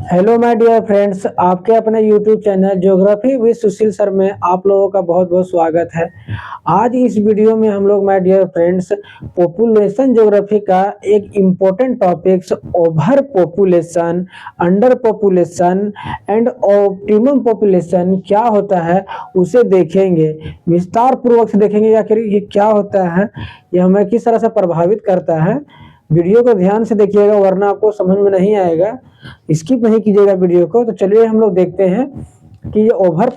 Hello my dear friends, आपके अपने YouTube channel geography with Sushil sir में आप लोगों का बहुत बहुत स्वागत है। आज इस वीडियो में हम लोग my dear friends population geography का एक important topics overpopulation, underpopulation and optimum population क्या होता है उसे देखेंगे, विस्तार पूर्वक से देखेंगे। आखिर ये क्या होता है, ये हमें किस तरह से प्रभावित करता है। वीडियो को ध्यान से देखिएगा वरना आपको समझ में नहीं आएगा, स्किप नहीं कीजिएगा वीडियो को। तो चलिए हम लोग देखते हैं कि ये ओवर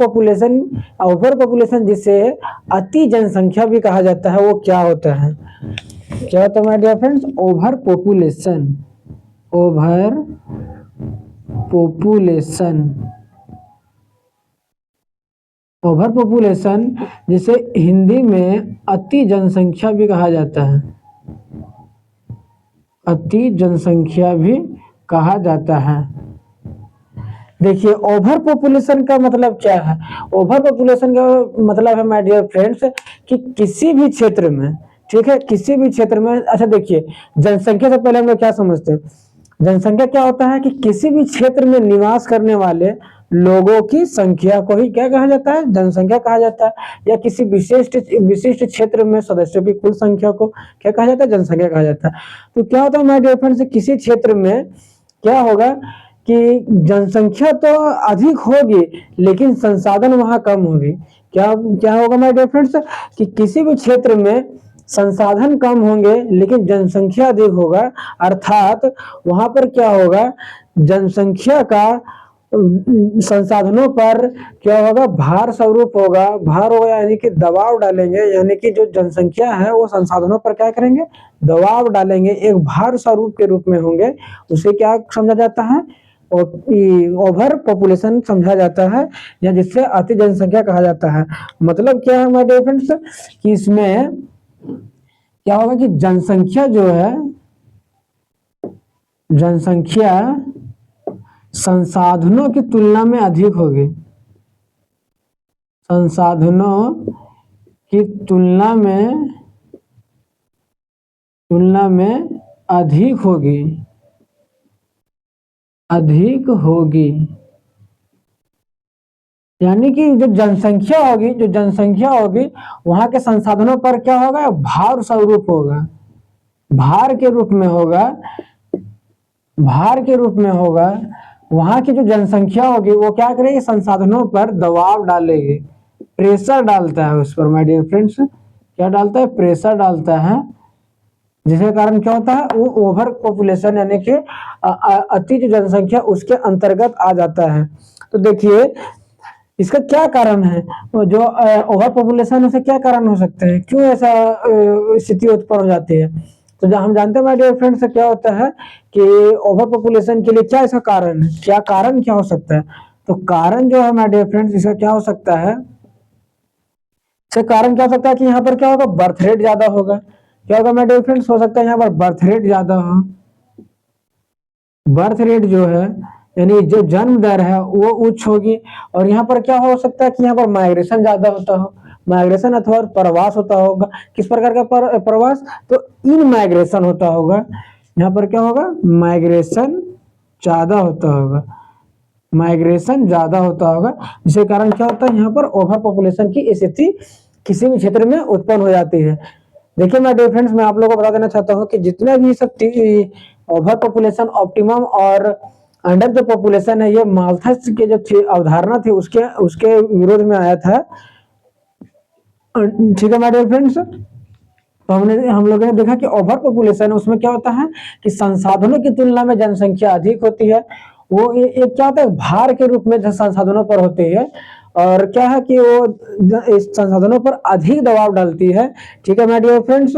पॉपुलेशन जिसे अति जनसंख्या भी कहा जाता है वो क्या होता है। क्या होता है my dear friends? Overpopulation जिसे हिंदी में अति जनसंख्या भी कहा जाता है, अति जनसंख्या भी कहा जाता है। देखिए ओवर पॉपुलेशन का मतलब क्या है? ओवर पॉपुलेशन का मतलब है माय डियर फ्रेंड्स कि किसी भी क्षेत्र में, ठीक है, किसी भी क्षेत्र में। अच्छा देखिए, जनसंख्या से पहले हम लोग क्या समझते हैं? जनसंख्या क्या होता है कि किसी भी क्षेत्र में निवास करने वाले लोगों की संख्या को ही क्या कहा जाता है? जनसंख्या कहा जाता है। या किसी विशिष्ट क्षेत्र में सदस्यों की कुल संख्या को क्या कहा जाता है? जनसंख्या कहा जाता है। तो क्या होता है माय डियर फ्रेंड्स, किसी क्षेत्र में क्या होगा कि जनसंख्या तो अधिक होगी लेकिन संसाधन वहां कम होगी। क्या क्या होगा माय डियर फ्रेंड्स कि किसी भी क्षेत्र में संसाधन कम होंगे लेकिन जनसंख्या अधिक होगा। अर्थात वहां पर क्या होगा, जनसंख्या का संसाधनों पर क्या होगा? भार स्वरूप होगा। भार होगा यानी कि दबाव डालेंगे, यानी कि जो जनसंख्या है वो संसाधनों पर क्या करेंगे? दबाव डालेंगे, एक भार स्वरूप के रूप में होंगे। उसे क्या समझा जाता है? ओवर पॉपुलेशन समझा जाता है, या जिससे अति जनसंख्या कहा जाता है। मतलब क्या है माय डियर फ्रेंड्स कि इसमें क्या होगा कि जनसंख्या जो है, जनसंख्या संसाधनों की तुलना में अधिक होगी, संसाधनों की तुलना में अधिक होगी, यानी कि जो जनसंख्या होगी वहां के संसाधनों पर क्या होगा? भार स्वरूप होगा, भार के रूप में होगा। वहां की जो जनसंख्या होगी वो क्या करेगी? संसाधनों पर दबाव डालेगी, प्रेशर डालता है उस पर माय डियर फ्रेंड्स। क्या डालता है? प्रेशर डालता है, जिसके कारण क्या होता है? वो ओवर पॉपुलेशन यानी कि अति जो जनसंख्या उसके अंतर्गत आ जाता है। तो देखिए इसका क्या कारण है? जो ओवर पॉपुलेशन से क्या कारण हो सकते हैं? क्यों ऐसा स्थिति उत्पन्न हो जाती है? तो जब हम जानते हैं माय डियर फ्रेंड्स क्या होता है कि ओवर पॉपुलेशन के लिए क्या इसका कारण है, कारण क्या हो सकता है? तो कारण जो है माय डियर फ्रेंड्स इसका क्या हो सकता है? इसका कारण क्या हो सकता है कि यहाँ पर क्या होगा? बर्थ रेट ज्यादा होगा। क्या होगा माय डियर फ्रेंड्स? हो सकता है यहाँ पर बर्थ रेट ज्यादा हो। बर्थ रेट जो है यानी जो जन्म दर है वो उच्च होगी। और यहाँ पर क्या हो सकता है कि यहाँ पर माइग्रेशन ज्यादा होता हो, माइग्रेशन अथवा प्रवास होता होगा। किस प्रकार का प्रवास? तो इन माइग्रेशन होता होगा। यहाँ पर क्या होगा? माइग्रेशन ज्यादा होता होगा, जिसके कारण क्या होता है? यहाँ पर ओवर पॉपुलेशन की स्थिति किसी भी क्षेत्र में उत्पन्न हो जाती है। देखिए माय डियर फ्रेंड्स, मैं आप लोगों को बता देना चाहता हूँ कि जितने भी सब ओवर पॉपुलेशन, ऑप्टिमम और अंडर जो पॉपुलेशन है, ये माल्थस के जो अवधारणा थी उसके विरोध में आया था। ठीक है माय डियर फ्रेंड्स, तो हम लोगों ने देखा कि ओवर पॉपुलेशन उसमें क्या होता है कि संसाधनों की तुलना में जनसंख्या अधिक होती है। वो एक क्या होता है? भार के रूप में संसाधनों पर होती है, और क्या है कि वो इस संसाधनों पर अधिक दबाव डालती है। ठीक है माय डियर फ्रेंड्स,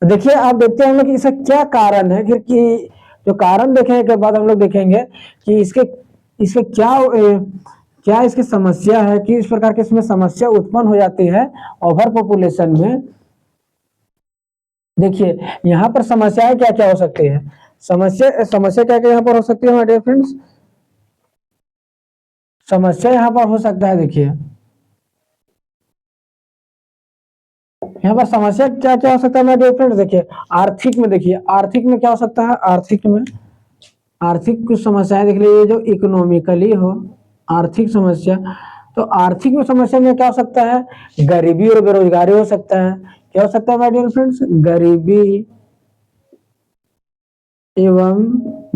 देखिए आप देखते हैं हम लोग कि इसका क्या कारण है। फिर कि जो कारण देखने के बाद हम लोग देखेंगे कि इसके क्या इसकी समस्या है, कि इस प्रकार की इसमें समस्या उत्पन्न हो जाती है ओवर पॉपुलेशन में। देखिए यहाँ पर समस्याएं क्या क्या हो सकती है? समस्या क्या क्या यहाँ पर हो सकती है माय डियर फ्रेंड्स? समस्या यहाँ पर हो सकता है, देखिए यहाँ पर समस्या क्या क्या हो सकता है मेरे फ्रेंड्स? देखिए आर्थिक में, देखिए आर्थिक में क्या हो सकता है, आर्थिक में आर्थिक कुछ समस्याएं देख लीजिए जो इकोनॉमिकली हो, आर्थिक समस्या। तो आर्थिक में समस्या में क्या हो सकता है, गरीबी और बेरोजगारी हो सकता है। क्या हो सकता है माय डियर फ्रेंड्स, गरीबी एवं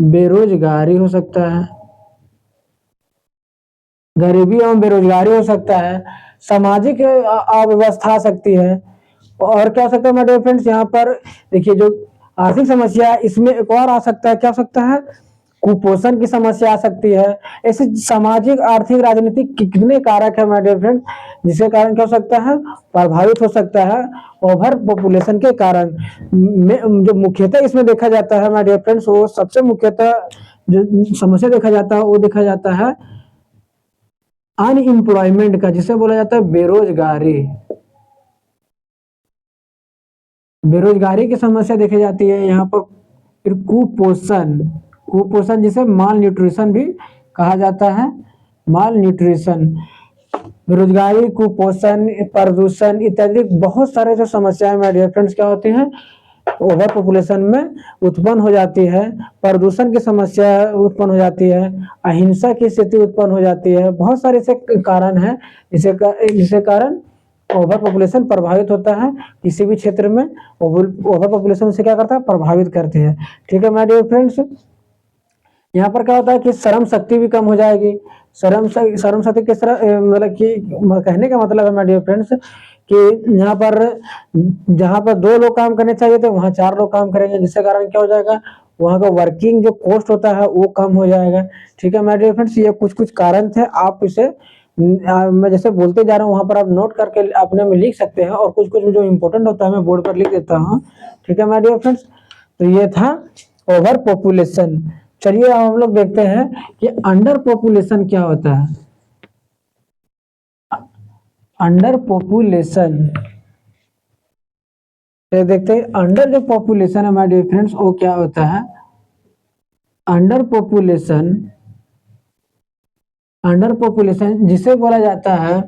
बेरोजगारी हो सकता है, गरीबी एवं बेरोजगारी हो सकता है। सामाजिक अव्यवस्था आ सकती है। और क्या हो सकता है माय डियर फ्रेंड्स, यहाँ पर देखिए जो आर्थिक समस्या है इसमें एक और आ सकता है, क्या हो सकता है, कुपोषण की समस्या आ सकती है। ऐसे सामाजिक आर्थिक राजनीतिक कितने कारक है माय डियर फ्रेंड, जिसके कारण क्या हो सकता है, प्रभावित हो सकता है ओवर पॉपुलेशन के कारण। जो मुख्यतः इसमें देखा जाता है माय डियर फ्रेंड्स, वो सबसे मुख्यतः जो समस्या देखा जाता है वो देखा जाता है अनएम्प्लॉयमेंट का, जिसे बोला जाता है बेरोजगारी। बेरोजगारी की समस्या देखी जाती है यहाँ पर। फिर कुपोषण, कुपोषण जिसे माल न्यूट्रिशन भी कहा जाता है, माल न्यूट्रिशन। बेरोजगारी, कुपोषण, प्रदूषण इत्यादि बहुत सारे जो समस्याएं मेरे डियर फ्रेंड्स क्या होती हैं, ओवर पॉपुलेशन में उत्पन्न हो जाती है। प्रदूषण की समस्या उत्पन्न हो जाती है, अहिंसा की स्थिति उत्पन्न हो जाती है। बहुत सारे ऐसे कारण हैं जिसके कारण ओवर पॉपुलेशन प्रभावित होता है किसी भी क्षेत्र में। ओवर पॉपुलेशन से क्या करता है, प्रभावित करती है। ठीक है माय डियर फ्रेंड्स, यहाँ पर क्या होता है कि श्रम शक्ति भी कम हो जाएगी। श्रम शक्ति किस तरह, मतलब कि कहने का मतलब है माय डियर फ्रेंड्स कि यहाँ पर जहाँ पर 2 लोग काम करने चाहिए थे वहाँ 4 लोग काम करेंगे, जिसके कारण क्या हो जाएगा, वहाँ का वर्किंग जो कॉस्ट होता है वो कम हो जाएगा। ठीक है माय डियर फ्रेंड्स, ये कुछ कुछ कारण थे, आप इसे मैं जैसे बोलते जा रहा हूँ वहाँ पर आप नोट करके अपने में लिख सकते हैं, और कुछ कुछ जो इम्पोर्टेंट होता है मैं बोर्ड पर लिख देता हूँ। ठीक है माय डियर फ्रेंड्स, तो ये था ओवर पॉपुलेशन। चलिए अब हम लोग देखते हैं कि अंडर पॉपुलेशन क्या होता है। अंडर पॉपुलेशन देखते हैं, अंडर जो पॉपुलेशन है माय डियर फ्रेंड्स वो क्या होता है। अंडर पॉपुलेशन, अंडर पॉपुलेशन जिसे बोला जाता है,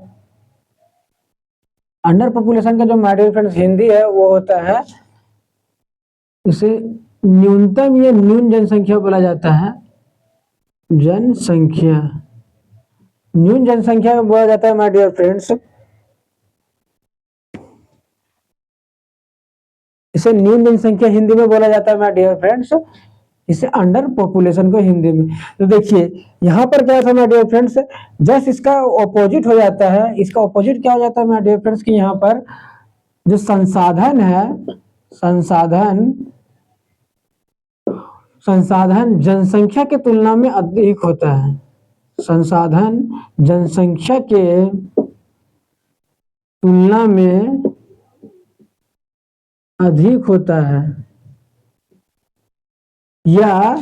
अंडर पॉपुलेशन का जो माय डियर फ्रेंड्स हिंदी है वो होता है, इसे न्यूनतम या न्यून जनसंख्या बोला जाता है। जनसंख्या, न्यून जनसंख्या बोला जाता है माय डियर फ्रेंड्स, इसे न्यून जनसंख्या हिंदी में बोला जाता है माय डियर फ्रेंड्स, इसे अंडर पॉपुलेशन को हिंदी में। तो देखिए यहाँ पर क्या था माय डियर फ्रेंड्स, जस्ट इसका ऑपोजिट हो जाता है। इसका ऑपोजिट क्या हो जाता है माय डियर फ्रेंड्स कि यहाँ पर जो संसाधन है, संसाधन जनसंख्या के तुलना में अधिक होता है। संसाधन जनसंख्या के तुलना में अधिक होता है, या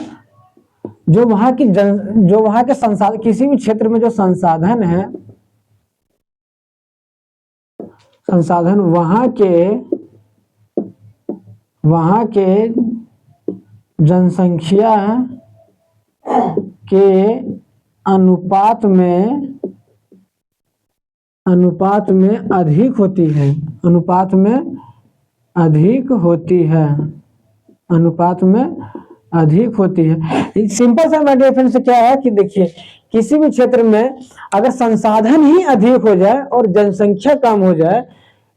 जो वहां के संसाधन, किसी भी क्षेत्र में जो संसाधन है, संसाधन वहां के जनसंख्या के अनुपात में अधिक होती है, अनुपात में अधिक होती है, अनुपात में अधिक होती है। सिंपल सा माय डियर फ्रेंड्स क्या है कि देखिए किसी भी क्षेत्र में अगर संसाधन ही अधिक हो जाए और जनसंख्या कम हो जाए,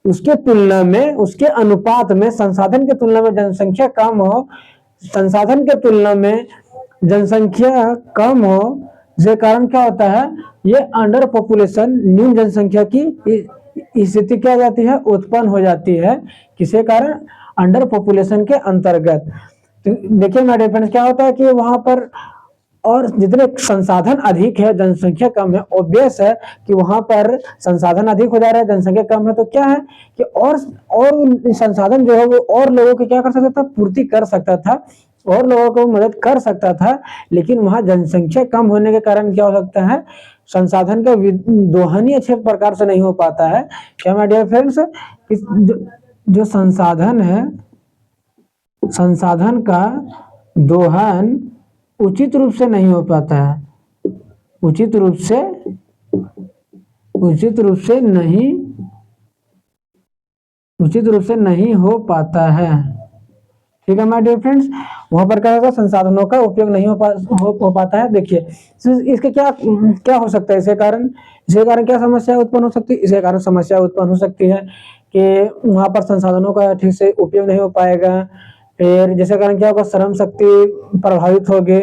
उसके तुलना में, उसके अनुपात में संसाधन के तुलना में जनसंख्या कम हो, संसाधन के तुलना में जनसंख्या कम हो, जिसके कारण क्या होता है, ये अंडर पॉपुलेशन, न्यून जनसंख्या की स्थिति क्या हो जाती है, उत्पन्न हो जाती है। किसके कारण, अंडर पॉपुलेशन के अंतर्गत। तो देखिए माय डियर फ्रेंड्स क्या होता है कि वहां पर और जितने संसाधन अधिक है जनसंख्या कम है, ऑब्वियस है कि वहां पर संसाधन अधिक हो जा रहा है जनसंख्या कम है, तो क्या है कि और संसाधन जो है वो और लोगों की क्या कर सकता था, पूर्ति कर सकता था, और लोगों को मदद कर सकता था। लेकिन वहां जनसंख्या कम होने के कारण क्या हो सकता है, संसाधन का दोहन ही अच्छे प्रकार से नहीं हो पाता है। क्या माय डियर फ्रेंड्स, जो संसाधन है, संसाधन का दोहन उचित रूप से नहीं हो पाता है, उचित रूप से उचित रूप से नहीं हो पाता है। ठीक है माय डियर फ्रेंड्स, वहां पर क्या होगा, संसाधनों का उपयोग नहीं हो पाता है। देखिए इसके क्या क्या हो सकता है, इसके कारण क्या समस्या उत्पन्न हो सकती है। इसके कारण समस्या उत्पन्न हो सकती है कि वहां पर संसाधनों का ठीक से उपयोग नहीं हो पाएगा। फिर जिसके कारण क्या होगा, श्रम शक्ति प्रभावित होगी,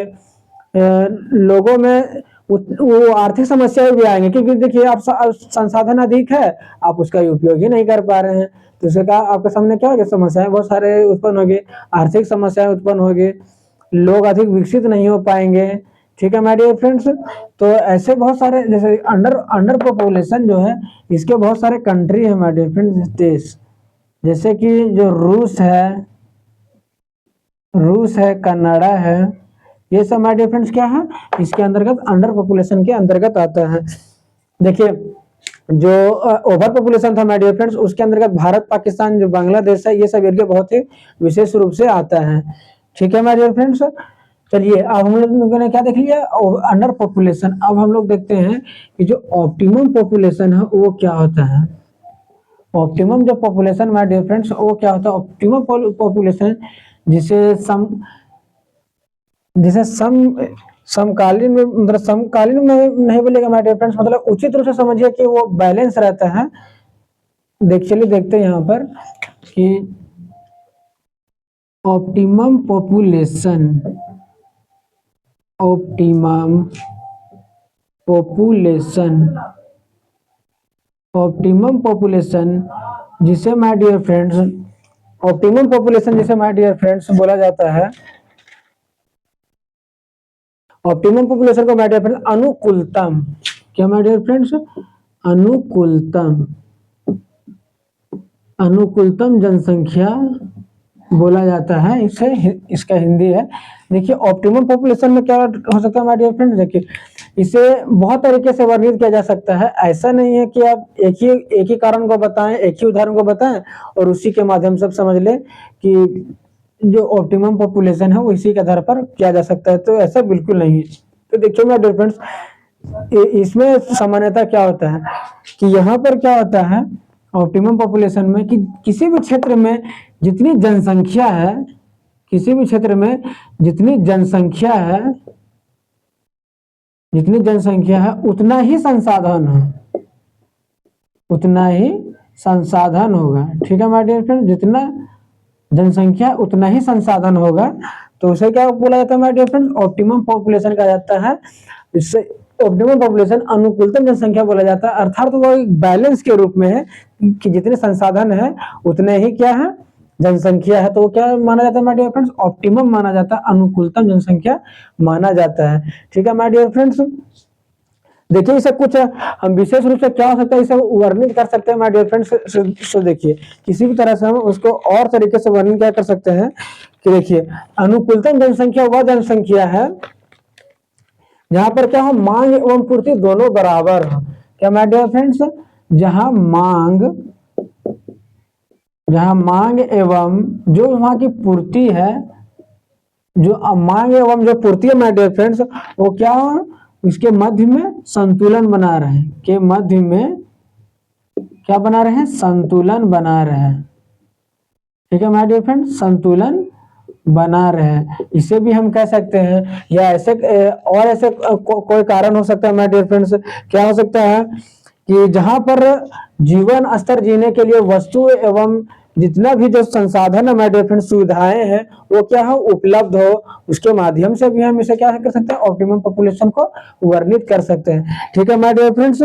लोगों में वो आर्थिक समस्याएं भी आएंगे, क्योंकि देखिए आप संसाधन अधिक है, आप उसका उपयोग ही नहीं कर पा रहे हैं, तो इससे क्या आपके सामने क्या होगी, समस्याएं बहुत सारे उत्पन्न होगी, आर्थिक समस्याएं उत्पन्न होगी, लोग अधिक विकसित नहीं हो पाएंगे। ठीक है माय डियर फ्रेंड्स, तो ऐसे बहुत सारे जैसे अंडर पॉपुलेशन जो है, इसके बहुत सारे कंट्री है माय डियर फ्रेंड्स, देश, जैसे कि जो रूस है, कनाडा है, ये सब माय डियर फ्रेंड्स क्या है, इसके अंतर्गत अंडर पॉपुलेशन के अंतर्गत आता है। देखिए जो ओवर पॉपुलेशन था माय डियर फ्रेंड्स, उसके अंतर्गत भारत, पाकिस्तान, जो बांग्लादेश है, ये सब एरिया बहुत ही विशेष रूप से आता है। ठीक है माय डियर फ्रेंड्स, चलिए अब हम लोगों ने क्या देख लिया, अंडर पॉपुलेशन। अब हम लोग देखते हैं कि जो ऑप्टिमम पॉपुलेशन है वो क्या होता है। ऑप्टिमम जो पॉपुलेशन माय डियर फ्रेंड्स वो क्या होता है, ऑप्टिमम पॉपुलेशन जिसे समकालीन में, मतलब समकालीन में नहीं बोलेगा माय डियर फ्रेंड्स, मतलब उचित रूप से समझिए कि वो बैलेंस रहता है। चलिए देखते हैं यहाँ पर कि ऑप्टिमम पॉपुलेशन जिसे माय डियर फ्रेंड्स बोला जाता है, ऑप्टिमम पॉपुलेशन को माय डियर फ्रेंड्स अनुकूलतम, क्या माय डियर फ्रेंड्स, अनुकूलतम जनसंख्या बोला जाता है, इसे इसका हिंदी है। देखिए ऑप्टिमम पॉपुलेशन में क्या हो सकता है माय डियर फ्रेंड्स, देखिए इसे बहुत तरीके से वर्णित किया जा सकता है। ऐसा नहीं है कि आप एक ही कारण को बताएं, एक ही उदाहरण को बताएं और उसी के माध्यम से समझ लें कि जो ऑप्टिमम पॉपुलेशन है वो इसी के आधार पर किया जा सकता है, तो ऐसा बिल्कुल नहीं है। तो देखिए माय डियर फ्रेंड्स, इसमें सामान्यतः क्या होता है कि यहाँ पर क्या होता है ऑप्टिमम पॉपुलेशन में, कि किसी भी क्षेत्र में जितनी जनसंख्या है, जितनी जनसंख्या है उतना ही संसाधन होगा। ठीक है माय डियर फ्रेंड, जितना जनसंख्या उतना ही संसाधन होगा, तो उसे क्या बोला जाता है my dear friends, optimum population कहा जाता है। इससे ऑप्टिमम पॉपुलेशन अनुकूलतम जनसंख्या बोला जाता है, अर्थात वो एक बैलेंस के रूप में है कि जितने संसाधन है उतने ही क्या है, जनसंख्या है, तो वो क्या माना जाता है माय डियर फ्रेंड्स, ऑप्टिमम माना जाता है, अनुकूलतम जनसंख्या माना जाता है। ठीक है माय डियर फ्रेंड्स, देखिए इसे कुछ हम विशेष रूप से क्या हो सकता है, इसे वर्णित कर सकते हैं माय डियर फ्रेंड्स। सो देखिए किसी भी तरह से हम उसको और तरीके से वर्णन क्या कर सकते हैं कि देखिए अनुकूलतम जनसंख्या वह जनसंख्या है जहां पर क्या हो, मांग एवं पूर्ति दोनों बराबर हो। क्या माय डियर फ्रेंड्स, जहां मांग एवं जो वहां की पूर्ति है, जो मांग एवं जो पूर्ति है माय डियर फ्रेंड्स, वो क्या हो, इसके मध्य में संतुलन बना रहे, के मध्य में क्या बना रहे हैं, संतुलन बना रहे हैं। ठीक है माय डियर फ्रेंड्स, संतुलन बना रहे, इसे भी हम कह सकते हैं। या ऐसे और ऐसे कोई कारण हो सकता है माय डियर फ्रेंड्स, क्या हो सकता है कि जहां पर जीवन स्तर जीने के लिए वस्तु एवं जितना भी जो संसाधन है माय डियर फ्रेंड्स, सुविधाएं हैं, वो क्या हो, उपलब्ध हो, उसके माध्यम से भी हम इसे क्या कर सकते हैं, ऑप्टिमम पॉपुलेशन को वर्णित कर सकते हैं। ठीक है माय डियर फ्रेंड्स,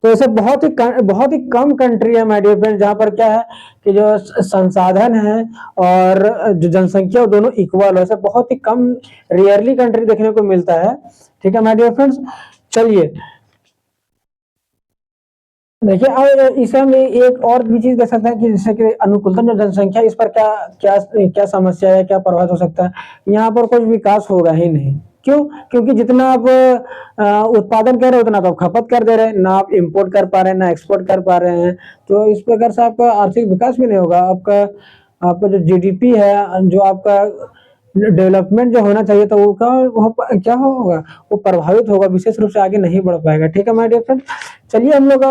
तो ऐसे बहुत ही कम कंट्री है माय डियर फ्रेंड्स जहां पर क्या है कि जो संसाधन है और जो जनसंख्या दोनों इक्वल है, ऐसे बहुत ही कम रेयरली कंट्री देखने को मिलता है। ठीक है माय डियर फ्रेंड्स, चलिए देखिए अब इसे हम एक और भी चीज देख सकते हैं कि जैसे कि अनुकूलतम जो जनसंख्या, इस पर क्या क्या क्या समस्या है, क्या प्रभाव हो सकता है। यहाँ पर कोई विकास होगा ही नहीं, क्यों, क्योंकि जितना आप उत्पादन कर रहे हैं उतना तो आप खपत कर दे रहे हैं, ना आप इंपोर्ट कर पा रहे हैं ना एक्सपोर्ट कर पा रहे हैं, तो इस प्रकार से आपका आर्थिक विकास भी नहीं होगा। आपका जो जीडीपी है, जो आपका डेवलपमेंट जो होना चाहिए, तो वो क्या होगा, वो प्रभावित होगा, विशेष रूप से आगे नहीं बढ़ पाएगा। ठीक है माय डियर फ्रेंड, चलिए हम लोग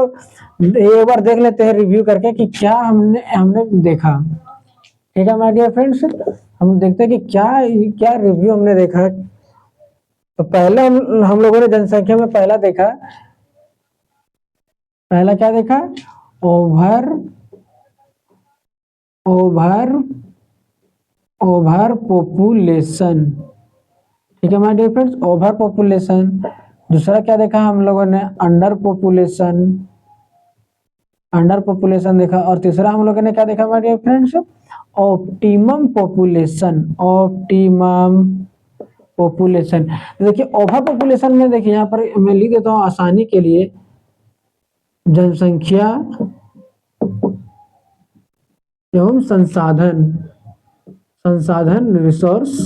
एक बार देख लेते हैं रिव्यू करके कि क्या हमने देखा। ठीक है माय डियर फ्रेंड्स, हम देखते हैं कि क्या क्या रिव्यू हमने देखा। तो पहले हम लोगों ने जनसंख्या में पहला देखा, पहला क्या देखा, ओवर ओवर ओवर पॉपुलेशन। ठीक है my dear friends, overpopulation. दूसरा क्या देखा हम लोगों ने, अंडर पॉपुलेशन, अंडर पॉपुलेशन देखा। और तीसरा हम लोगों ने क्या देखा my dear friends, optimum population, optimum population. देखिए ओवर पॉपुलेशन में देखिए यहाँ पर मैं लिख देता हूँ आसानी के लिए, जनसंख्या एवं संसाधन, संसाधन रिसोर्स।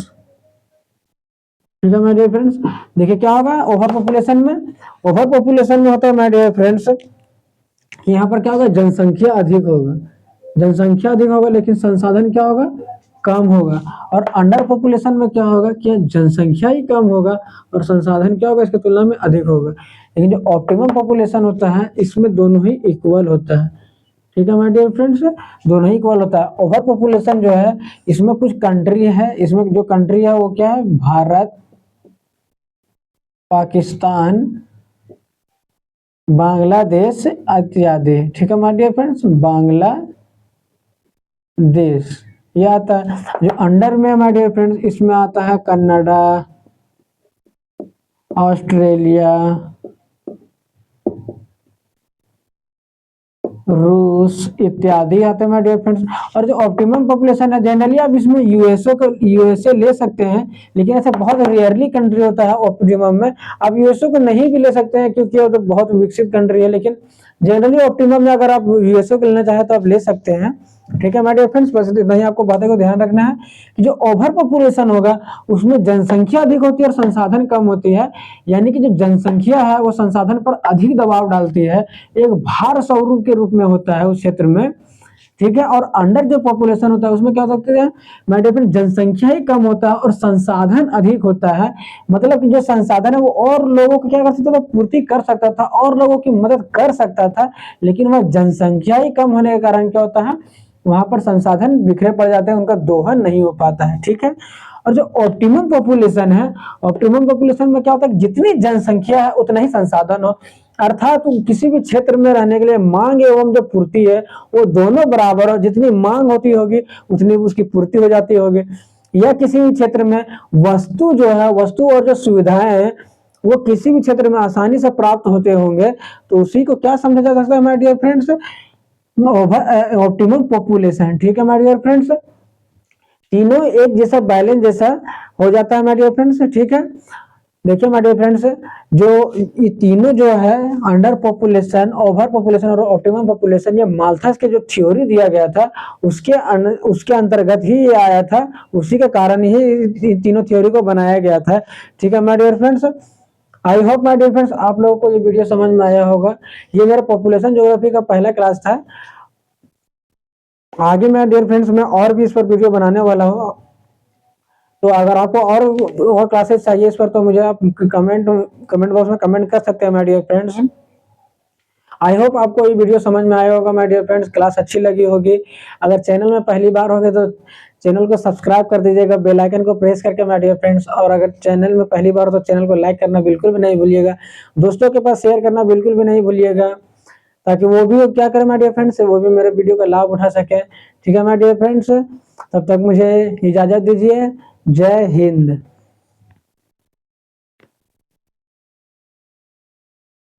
ठीक है माय डियर फ्रेंड्स, देखिए क्या होगा ओवर पॉपुलेशन में, ओवर पॉपुलेशन में होता है माय डियर फ्रेंड्स कि यहाँ पर क्या होगा, जनसंख्या अधिक होगा, जनसंख्या अधिक होगा लेकिन संसाधन क्या होगा, कम होगा। और अंडर पॉपुलेशन में क्या होगा कि जनसंख्या ही कम होगा और संसाधन क्या होगा इसकी तुलना में अधिक होगा। लेकिन जो ऑप्टिमम पॉपुलेशन होता है इसमें दोनों ही इक्वल होता है। ठीक है माय डियर फ्रेंड्स, दोनों ही इक्वल होता है। ओवर पॉपुलेशन जो है इसमें कुछ कंट्री है, इसमें जो कंट्री है वो क्या है, भारत, पाकिस्तान, बांग्लादेश इत्यादि। ठीक है माय डियर फ्रेंड्स, बांग्लादेश ये आता है। जो अंडर में माय डियर फ्रेंड्स इसमें आता है कनाडा, ऑस्ट्रेलिया, रूस इत्यादि आते हैं माय डियर फ्रेंड्स। और जो ऑप्टिमम पॉपुलेशन है जनरली आप इसमें यूएसए ले सकते हैं, लेकिन ऐसा बहुत रेयरली कंट्री होता है ऑप्टिमम में। आप यूएसए को नहीं भी ले सकते हैं क्योंकि वो तो बहुत विकसित कंट्री है, लेकिन जनरली ऑप्टिमम में अगर आप यूएसए को लेना चाहें तो आप ले सकते हैं। ठीक है माय डियर फ्रेंड्स, बस इतना ही आपको बातें को ध्यान रखना है कि जो ओवर पॉपुलेशन होगा उसमें जनसंख्या अधिक होती है और संसाधन कम होती है, यानी कि जो जनसंख्या है वो संसाधन पर अधिक दबाव डालती है, एक भार स्वरूप के रूप में होता है उस क्षेत्र में। ठीक है, और अंडर जो पॉपुलेशन होता है उसमें क्या हो सकते हैं माय डियर फ्रेंड, जनसंख्या ही कम होता है और संसाधन अधिक होता है। मतलब कि जो संसाधन है वो और लोगों को क्या कर सकता था, पूर्ति कर सकता था और लोगों की मदद कर सकता था, लेकिन वह जनसंख्या ही कम होने के कारण क्या होता है, वहां पर संसाधन बिखरे पड़ जाते हैं, उनका दोहन नहीं हो पाता है। ठीक है, और जो ऑप्टिमम पॉपुलेशन है, ऑप्टिमम पॉपुलेशन में क्या होता है, जितनी जनसंख्या है उतना ही संसाधन हो, अर्थात किसी भी क्षेत्र में रहने के लिए मांग एवं जो पूर्ति है वो दोनों बराबर हो, जितनी मांग होती होगी उतनी उसकी पूर्ति हो जाती होगी। या किसी भी क्षेत्र में वस्तु जो है, वस्तु और जो सुविधाएं हैं वो किसी भी क्षेत्र में आसानी से प्राप्त होते होंगे, तो उसी को क्या समझा जा सकता है my dear friends, optimum population. ठीक है माय डियर फ्रेंड्स, तीनों एक जैसा बैलेंस जैसा हो जाता है माय डियर फ्रेंड्स। ठीक है, देखिए माय डियर फ्रेंड्स, जो ये तीनों जो है अंडर पॉपुलेशन, ओवर पॉपुलेशन और ऑप्टिमम पॉपुलेशन, ये माल्थस के जो थ्योरी दिया गया था उसके अंतर्गत ही ये आया था, उसी के कारण ही तीनों थ्योरी को बनाया गया था। ठीक है my dear friends, I hope my dear friends आप लोगों को ये वीडियो समझ में आया होगा। ये मेरा पॉपुलेशन ज्योग्राफी का पहला क्लास था। आगे मैं डियर फ्रेंड्स मैं और भी इस पर वीडियो बनाने वाला हूँ, तो अगर आपको और क्लासेस चाहिए इस पर तो मुझे आप कमेंट बॉक्स में कमेंट कर सकते हैं my dear friends. I hope आपको ये वीडियो समझ में आया होगा माय डियर फ्रेंड्स, क्लास अच्छी लगी होगी। अगर चैनल में पहली बार होंगे तो चैनल को सब्सक्राइब कर दीजिएगा बेल आइकन को प्रेस करके माय डियर फ्रेंड्स, और अगर चैनल में पहली बार हो तो चैनल को लाइक करना बिल्कुल भी नहीं भूलिएगा, दोस्तों के पास शेयर करना बिल्कुल भी नहीं भूलिएगा, ताकि वो भी क्या करें माय डियर फ्रेंड्स, वो भी मेरे वीडियो का लाभ उठा सके। ठीक है माय डियर फ्रेंड्स, तब तक मुझे इजाजत दीजिए, जय हिंद।